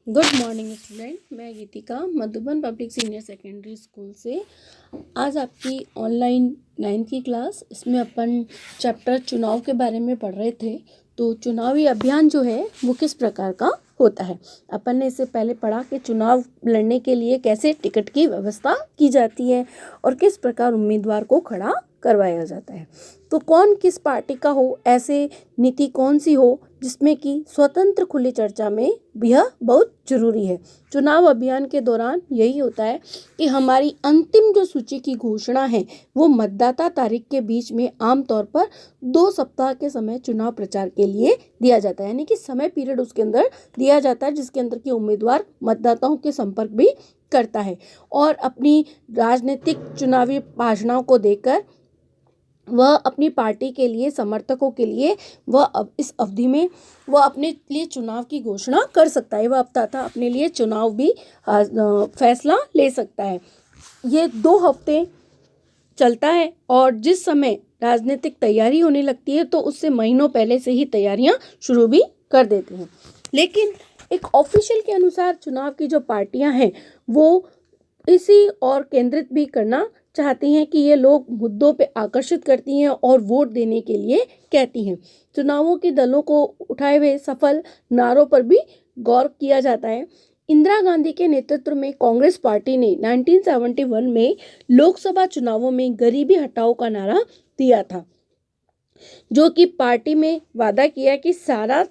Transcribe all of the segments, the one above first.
Good morning student, मैं Geetika Madhuban public senior secondary school से। आज आपकी ऑनलाइन 9th की क्लास, इसमें अपन चैप्टर चुनाव के बारे में पढ़ रहे थे। तो चुनावी अभियान जो है वो किस प्रकार का होता है, अपन ने इससे पहले पढ़ा कि चुनाव लड़ने के लिए कैसे टिकट की व्यवस्था की जाती है और किस प्रकार उम्मीदवार को खड़ा करवाया जाता है। तो कौन किस पार्टी का हो, ऐसे नीति कौन सी हो जिसमें कि स्वतंत्र खुली चर्चा में यह बहुत जरूरी है। चुनाव अभियान के दौरान यही होता है कि हमारी अंतिम जो सूची की घोषणा है वो मतदाता तारीख के बीच में आमतौर पर 2 सप्ताह के समय चुनाव प्रचार के लिए दिया जाता है, यानी कि समय पीरियड उसके अंदर दिया जाता है जिसके अंदर की उम्मीदवार मतदाताओं के संपर्क भी करता है और अपनी राजनीतिक चुनावी भाषणों को देकर वह अपनी पार्टी के लिए, समर्थकों के लिए वह अब इस अवधि में वह अपने लिए चुनाव की घोषणा कर सकता है, वह तथा अपने लिए चुनाव भी फैसला ले सकता है। ये 2 हफ्ते चलता है और जिस समय राजनीतिक तैयारी होने लगती है तो उससे महीनों पहले से ही तैयारियां शुरू भी कर देते हैं। लेकिन एक ऑफिशियल के अनुसार चुनाव की जो पार्टियां हैं वो इसी और केंद्रित भी करना चाहती हैं कि ये लोग मुद्दों पे आकर्षित करती हैं और वोट देने के लिए कहती हैं। चुनावों के दलों को उठाए हुए सफल नारों पर भी गौर किया जाता है। इंदिरा गांधी के नेतृत्व में कांग्रेस पार्टी ने 1971 में लोकसभा चुनावों में गरीबी हटाओ का नारा दिया था, जो कि पार्टी में वादा किया कि सारा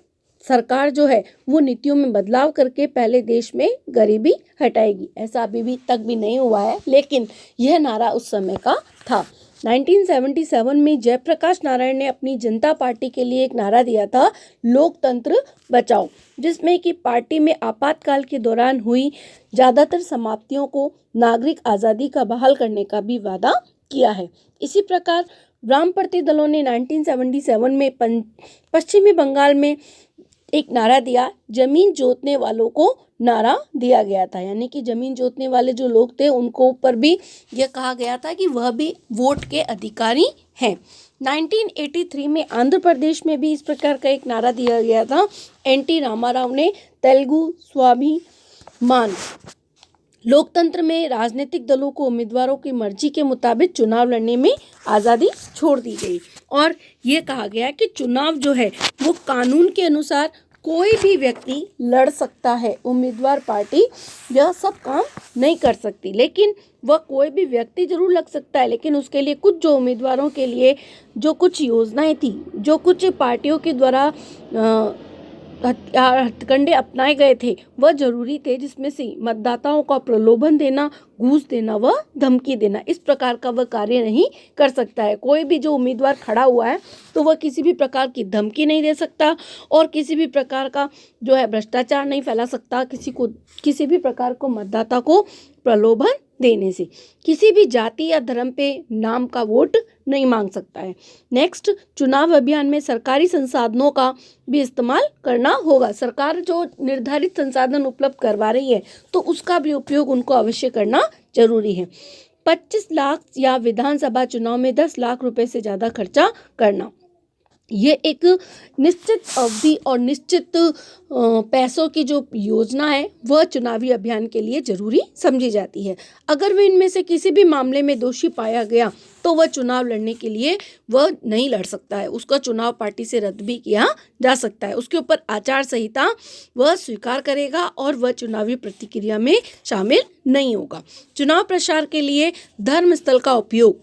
सरकार जो है वो नीतियों में बदलाव करके पहले देश में गरीबी हटाएगी। ऐसा अभी भी तक भी नहीं हुआ है, लेकिन यह नारा उस समय का था। 1977 में जयप्रकाश नारायण ने अपनी जनता पार्टी के लिए एक नारा दिया था, लोकतंत्र बचाओ, जिसमें कि पार्टी में आपातकाल के दौरान हुई ज़्यादातर समाप्तियों को नागरिक आज़ादी का बहाल करने का भी वादा किया है। इसी प्रकार वामपंथी दलों ने 1977 में पश्चिमी बंगाल में एक नारा दिया, जमीन जोतने वालों को नारा दिया गया था, यानी कि जमीन जोतने वाले जो लोग थे उनको ऊपर भी यह कहा गया था कि वह भी वोट के अधिकारी हैं। 1983 में आंध्र प्रदेश में भी इस प्रकार का एक नारा दिया गया था। एनटी रामाराव ने तेलुगु स्वाभिमान लोकतंत्र में राजनीतिक दलों को उम्मीदवारों की मर्जी के मुताबिक चुनाव लड़ने में आज़ादी छोड़ दी गई और ये कहा गया कि चुनाव जो है वो कानून के अनुसार कोई भी व्यक्ति लड़ सकता है। उम्मीदवार पार्टी यह सब काम नहीं कर सकती, लेकिन वह कोई भी व्यक्ति जरूर लग सकता है, लेकिन उसके लिए कुछ जो उम्मीदवारों के लिए जो कुछ योजनाएं थी, जो कुछ पार्टियों के द्वारा हथकंडे अपनाए गए थे वह जरूरी थे, जिसमें से मतदाताओं का प्रलोभन देना, घूस देना व धमकी देना, इस प्रकार का वह कार्य नहीं कर सकता है। कोई भी जो उम्मीदवार खड़ा हुआ है तो वह किसी भी प्रकार की धमकी नहीं दे सकता और किसी भी प्रकार का जो है भ्रष्टाचार नहीं फैला सकता, किसी भी प्रकार को मतदाता को प्रलोभन देने से किसी भी जाति या धर्म पे नाम का वोट नहीं मांग सकता है। नेक्स्ट, चुनाव अभियान में सरकारी संसाधनों का भी इस्तेमाल करना होगा। सरकार जो निर्धारित संसाधन उपलब्ध करवा रही है तो उसका भी उपयोग उनको अवश्य करना जरूरी है। 25 लाख या विधानसभा चुनाव में 10 लाख रुपए से ज़्यादा खर्चा करना, ये एक निश्चित अवधि और निश्चित पैसों की जो योजना है वह चुनावी अभियान के लिए जरूरी समझी जाती है। अगर वह इनमें से किसी भी मामले में दोषी पाया गया तो वह चुनाव लड़ने के लिए वह नहीं लड़ सकता है, उसका चुनाव पार्टी से रद्द भी किया जा सकता है। उसके ऊपर आचार संहिता वह स्वीकार करेगा और वह चुनावी प्रतिक्रिया में शामिल नहीं होगा। चुनाव प्रचार के लिए धर्म स्थल का उपयोग,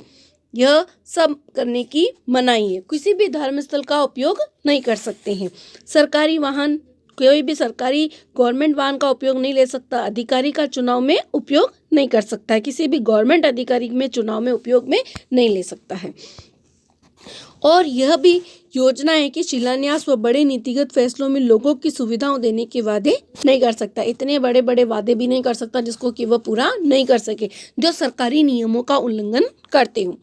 यह सब करने की मनाही है। किसी भी धर्म स्थल का उपयोग नहीं कर सकते हैं। सरकारी वाहन, कोई भी सरकारी गवर्नमेंट वाहन का उपयोग नहीं ले सकता। अधिकारी का चुनाव में उपयोग नहीं कर सकता है, किसी भी गवर्नमेंट अधिकारी में चुनाव में उपयोग में नहीं ले सकता है। और यह भी योजना है कि शिलान्यास व बड़े नीतिगत फैसलों में लोगों की सुविधाओं देने के वादे नहीं कर सकता। इतने बड़े बड़े वादे भी नहीं कर सकता जिसको कि वह पूरा नहीं कर सके, जो सरकारी नियमों का उल्लंघन करते हो।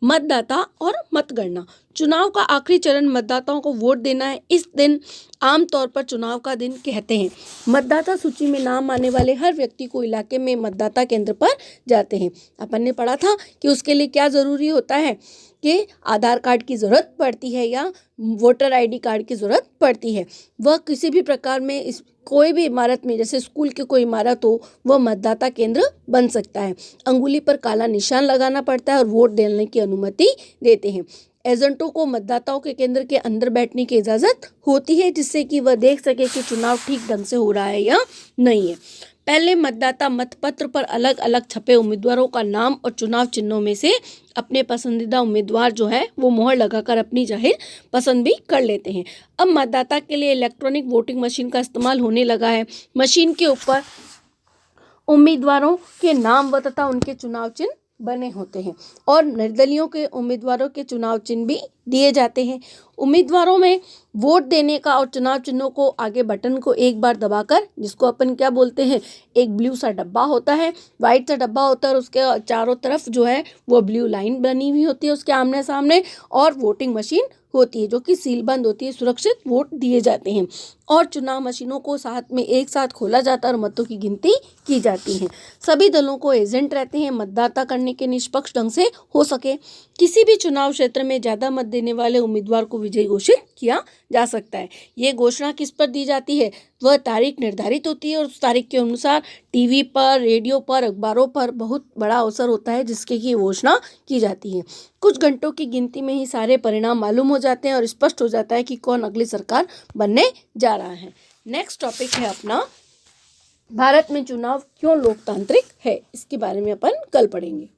मतदाता और मतगणना, चुनाव का आखिरी चरण मतदाताओं को वोट देना है। इस दिन आमतौर पर चुनाव का दिन कहते हैं। मतदाता सूची में नाम आने वाले हर व्यक्ति को इलाके में मतदाता केंद्र पर जाते हैं। अपन ने पढ़ा था कि उसके लिए क्या ज़रूरी होता है कि आधार कार्ड की ज़रूरत पड़ती है या वोटर आईडी कार्ड की ज़रूरत पड़ती है। वह किसी भी प्रकार में इस कोई भी इमारत में, जैसे स्कूल की कोई इमारत हो, वह मतदाता केंद्र बन सकता है। अंगुली पर काला निशान लगाना पड़ता है और वोट देने की अनुमति देते हैं। एजेंटों को मतदाताओं के केंद्र के अंदर बैठने की इजाज़त होती है, जिससे कि वह देख सके कि चुनाव ठीक ढंग से हो रहा है या नहीं है। पहले मतदाता मतपत्र पर अलग अलग छपे उम्मीदवारों का नाम और चुनाव चिन्हों में से अपने पसंदीदा उम्मीदवार जो है वो मोहर लगाकर अपनी जाहिर पसंद भी कर लेते हैं। अब मतदाता के लिए इलेक्ट्रॉनिक वोटिंग मशीन का इस्तेमाल होने लगा है। मशीन के ऊपर उम्मीदवारों के नाम व तथा उनके चुनाव चिन्ह बने होते हैं और निर्दलीयों के उम्मीदवारों के चुनाव चिन्ह भी दिए जाते हैं। उम्मीदवारों में वोट देने का और चुनाव चिन्हों को आगे बटन को एक बार दबाकर, जिसको अपन क्या बोलते हैं, एक ब्लू सा डब्बा होता है, वाइट सा डब्बा होता है और उसके चारों तरफ जो है वो ब्लू लाइन बनी हुई होती है उसके आमने सामने, और वोटिंग मशीन होती है जो कि सील बंद होती है। सुरक्षित वोट दिए जाते हैं और चुनाव मशीनों को साथ में एक साथ खोला जाता है और मतों की गिनती की जाती है। सभी दलों को एजेंट रहते हैं मतदाता करने के निष्पक्ष ढंग से हो सके। किसी भी चुनाव क्षेत्र में ज़्यादा मत देने वाले उम्मीदवार को विजयी घोषित किया जा सकता है। ये घोषणा किस पर दी जाती है, वह तारीख निर्धारित होती है और उस तारीख के अनुसार टीवी पर, रेडियो पर, अखबारों पर बहुत बड़ा अवसर होता है जिसके की घोषणा की जाती है। कुछ घंटों की गिनती में ही सारे परिणाम मालूम हो जाते हैं और स्पष्ट हो जाता है कि कौन अगली सरकार बनने जा रहा है। नेक्स्ट टॉपिक है अपना, भारत में चुनाव क्यों लोकतांत्रिक है। इसके बारे में अपन कल पढ़ेंगे।